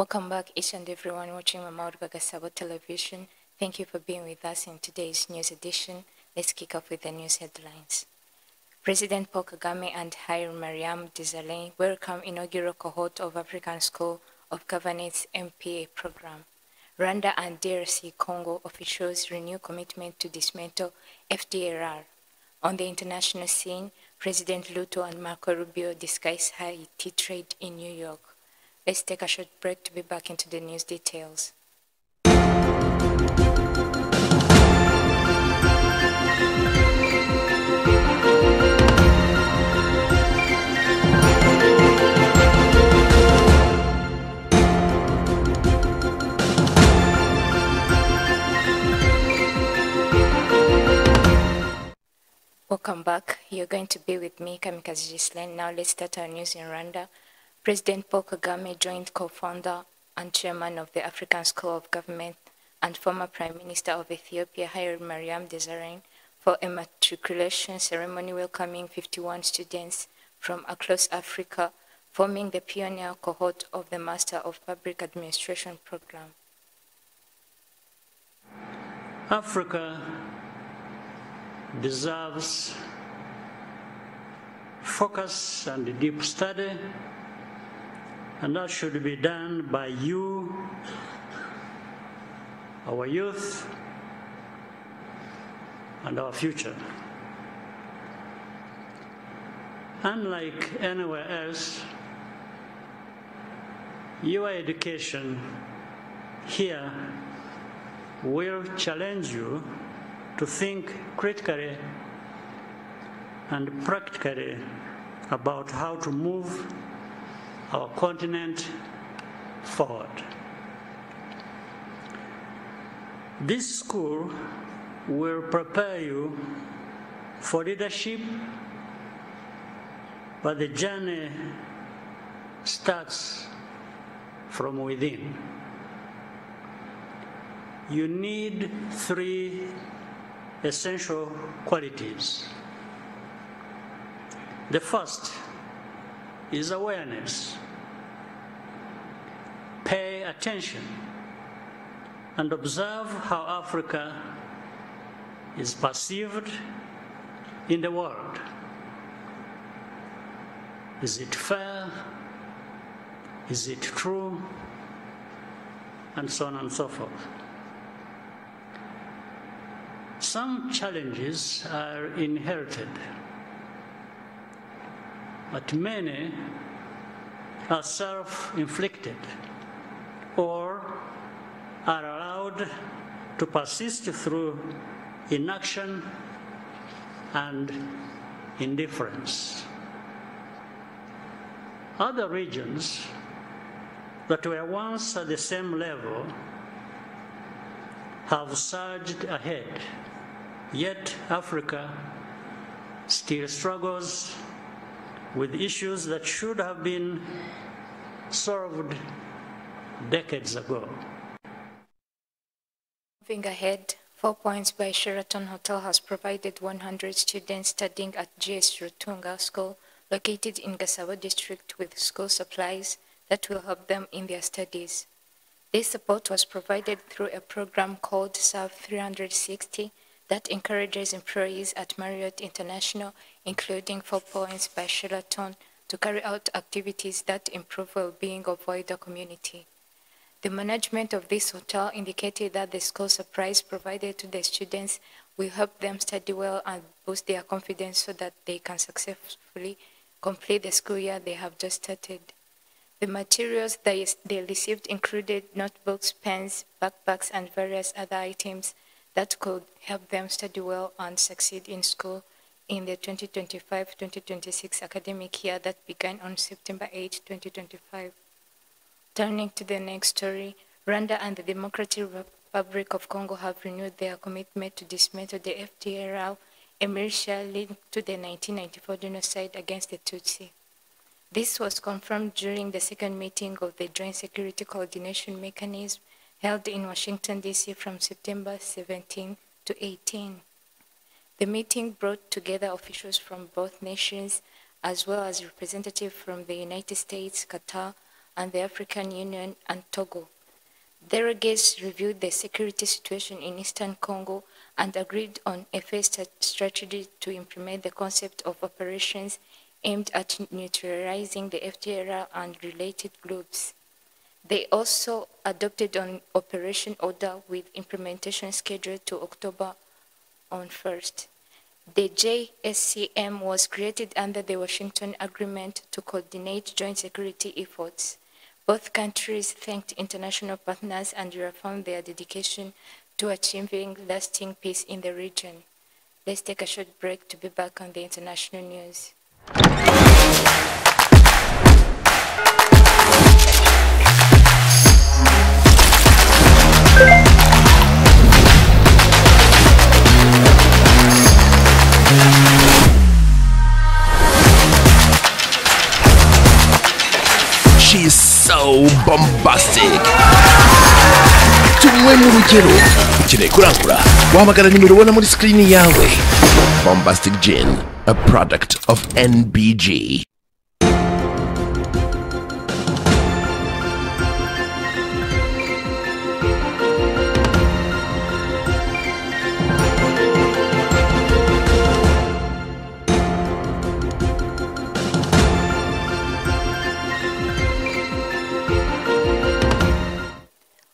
Welcome back each and everyone watching Mamaud Bagasabo television. Thank you for being with us in today's news edition. Let's kick off with the news headlines. President Paul Kagame and Hailemariam Desalegn welcome inaugural cohort of African School of Governance MPA program. Rwanda and DRC Congo officials renew commitment to dismantle Fdlr. On the international scene, President Ruto and Marco Rubio discuss Haiti trade in New York. Let's take a short break to be back into the news details. Welcome back. You're going to be with me, Kamikaze Gislen. Now let's start our news in Rwanda. President Paul Kagame joined co-founder and chairman of the African School of Government and former Prime Minister of Ethiopia, Hailemariam Desalegn, for a matriculation ceremony welcoming 51 students from across Africa, forming the pioneer cohort of the Master of Public Administration program. Africa deserves focus and deep study, and that should be done by you, our youth, and our future. Unlike anywhere else, your education here will challenge you to think critically and practically about how to move our continent forward. This school will prepare you for leadership, but the journey starts from within. You need 3 essential qualities. The first is awareness. Pay attention and observe how Africa is perceived in the world. Is it fair? Is it true? And so on and so forth. Some challenges are inherited, but many are self-inflicted or are allowed to persist through inaction and indifference. Other regions that were once at the same level have surged ahead, yet Africa still struggles with issues that should have been solved decades ago. Moving ahead, 4 Points by Sheraton Hotel has provided 100 students studying at GS Rutunga School, located in Gasabo district, with school supplies that will help them in their studies. This support was provided through a program called Serve 360 that encourages employees at Marriott International, including 4 Points by Sheraton, to carry out activities that improve well-being of wider community. The management of this hotel indicated that the school supplies provided to the students will help them study well and boost their confidence so that they can successfully complete the school year they have just started. The materials they received included notebooks, pens, backpacks, and various other items that could help them study well and succeed in school in the 2025-2026 academic year that began on September 8, 2025. Turning to the next story, Rwanda and the Democratic Republic of Congo have renewed their commitment to dismantle the Fdlr, a militia linked to the 1994 genocide against the Tutsi. This was confirmed during the second meeting of the Joint Security Coordination Mechanism held in Washington, D.C. from September 17 to 18. The meeting brought together officials from both nations, as well as representatives from the United States, Qatar, and the African Union and Togo. Delegates reviewed the security situation in eastern Congo and agreed on a phased strategy to implement the concept of operations aimed at neutralizing the Fdlr and related groups. They also adopted an operation order with implementation scheduled to October 1st. The JSCM was created under the Washington Agreement to coordinate joint security efforts. Both countries thanked international partners and reaffirmed their dedication to achieving lasting peace in the region. Let's take a short break to be back on the international news. She's so bombastic. Tumwe mu rugero ukeneye kurangura wahamagara nimero ubona muri screen yawe. Bombastic Gin, a product of NBG.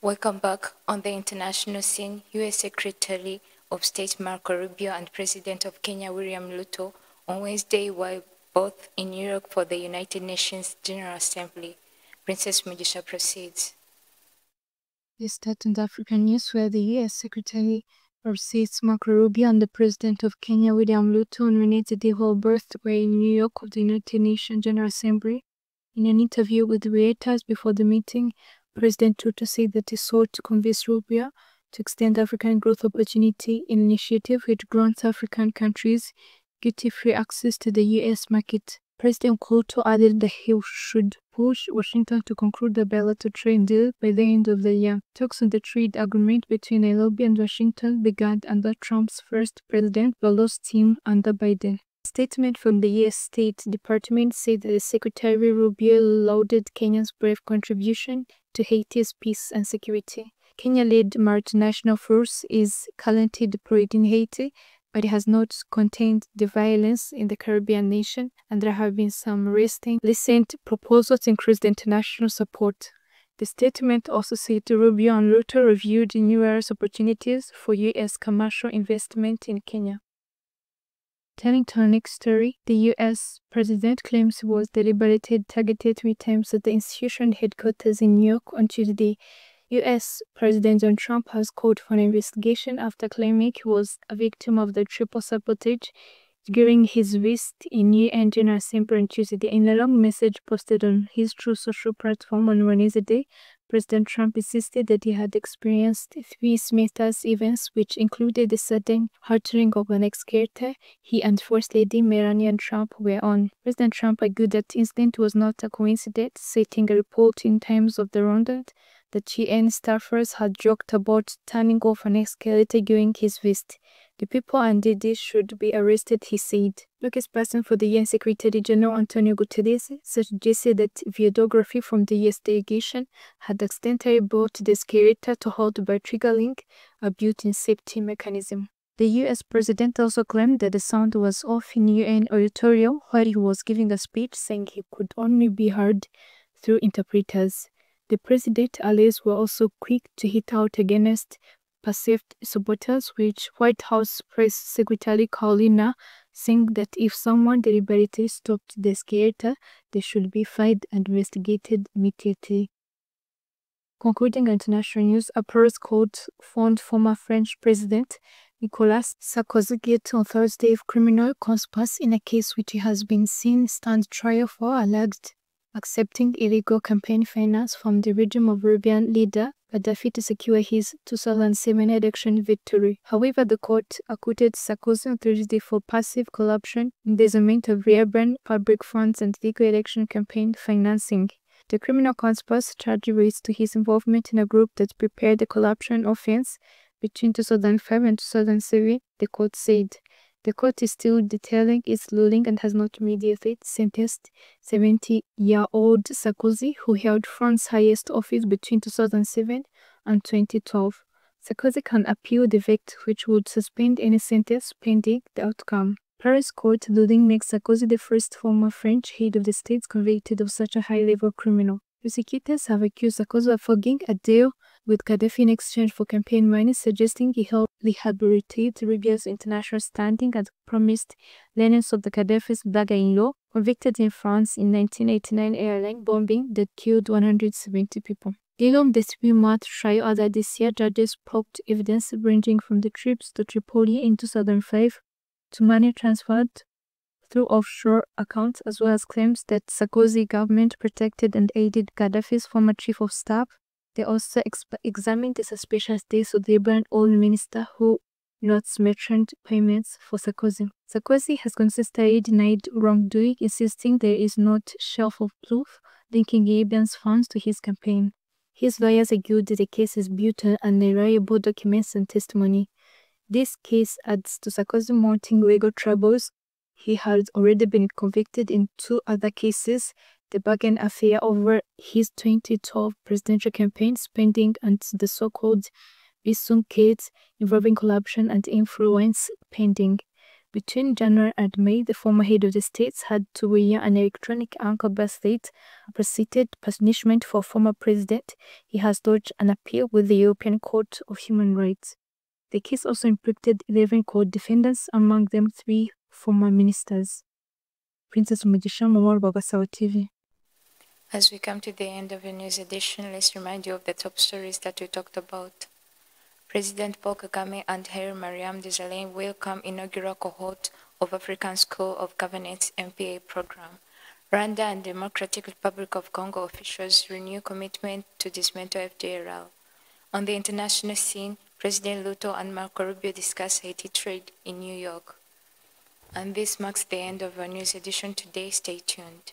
Welcome back. On the international scene, U.S. Secretary of State Marco Rubio and President of Kenya William Ruto on Wednesday were both in New York for the United Nations General Assembly. Princess Mugisha proceeds. This start on the African news where the U.S. Secretary of State Marco Rubio and the President of Kenya William Ruto on Wednesday held both were in New York of the United Nations General Assembly. In an interview with Reuters before the meeting, President Ruto said that he sought to convince Rubio to extend African Growth Opportunity Initiative, which grants African countries duty-free access to the U.S. market. President Ruto added that he should push Washington to conclude the bilateral trade deal by the end of the year. Talks on the trade agreement between Nairobi and Washington began under Trump's first president, but lost steam under Biden. A statement from the U.S. State Department said that the Secretary Rubio lauded Kenya's brave contribution to Haiti's peace and security. Kenya-led multinational force is currently deployed in Haiti, but it has not contained the violence in the Caribbean nation, and there have been some recent proposals to increase the international support. The statement also said Rubio and Ruto reviewed numerous opportunities for U.S. commercial investment in Kenya. Turning to our next story, the U.S. president claims he was deliberately targeted 3 times at the institution headquarters in New York on Tuesday. U.S. President Donald Trump has called for an investigation after claiming he was a victim of the triple sabotage during his visit in UN General Assembly on Tuesday. In a long message posted on his Truth Social platform on Wednesday, President Trump insisted that he had experienced 3 Smithers events, which included the sudden halting of an escalator he and First Lady Melania Trump were on. President Trump argued that the incident was not a coincidence, citing a report in Times of the Rwanda that UN staffers had joked about turning off an escalator during his visit. The people and DD should be arrested, he said. Spokesperson for the UN Secretary General Antonio Guterres suggested that videography from the US delegation had accidentally brought the escalator to halt by triggering a built-in safety mechanism. The US president also claimed that the sound was off in UN auditorium while he was giving a speech, saying he could only be heard through interpreters. The president allies were also quick to hit out against perceived saboteurs, which White House Press Secretary Carolina saying that if someone deliberately stopped the escalator, they should be fined and investigated immediately. Concluding international news, a Paris court found former French President Nicolas Sarkozy guilty on Thursday of criminal conspiracy in a case which he has been seen stand trial for alleged accepting illegal campaign finance from the regime of Libyan leader Gaddafi to secure his 2007 election victory. However, the court acquitted Sarkozy on Thursday for passive corruption, embezzlement of urban public funds, and illegal election campaign financing. The criminal conspiracy charge relates to his involvement in a group that prepared the corruption offense between 2005 and 2007, the court said. The court is still detailing its ruling and has not immediately sentenced 70-year-old Sarkozy, who held France's highest office between 2007 and 2012. Sarkozy can appeal the verdict, which would suspend any sentence pending the outcome. Paris court ruling makes Sarkozy the first former French head of the state convicted of such a high-level criminal. Prosecutors have accused Sarkozy of forging a deal with Gaddafi in exchange for campaign money, suggesting he helped rehabilitate Libya's international standing and promised lenience of the Gaddafi's brother-in-law, convicted in France in 1989 airline bombing that killed 170 people. During the 3-month trial other this year, judges poked evidence ranging from the trips to Tripoli in 2005 to money transferred through offshore accounts, as well as claims that Sarkozy government protected and aided Gaddafi's former chief of staff. They also examined the suspicious deals of the Libyan oil minister who notes mentioned payments for Sarkozy. Sarkozy has consistently denied wrongdoing, insisting there is not shelf of proof linking Libyan's funds to his campaign. His lawyers argued that the case is built on unreliable documents and testimony. This case adds to Sarkozy's mounting legal troubles. He has already been convicted in 2 other cases, the bargain affair over his 2012 presidential campaign spending and the so-called Bisson case involving corruption and influence pending. Between January and May, the former head of the state had to wear an electronic ankle bracelet, a preceded punishment for former president. He has lodged an appeal with the European Court of Human Rights. The case also implicated 11 court defendants, among them 3 former ministers. Princess Umugisha Mawar Bagasao TV. As we come to the end of the news edition, let's remind you of the top stories that we talked about. President Paul Kagame and Haile Mariam Desalegn welcome inaugural cohort of African School of Governance MPA program. Rwanda and Democratic Republic of Congo officials renew commitment to dismantle Fdlr. On the international scene, President Ruto and Marco Rubio discuss Haiti trade in New York. And this marks the end of our news edition today. Stay tuned.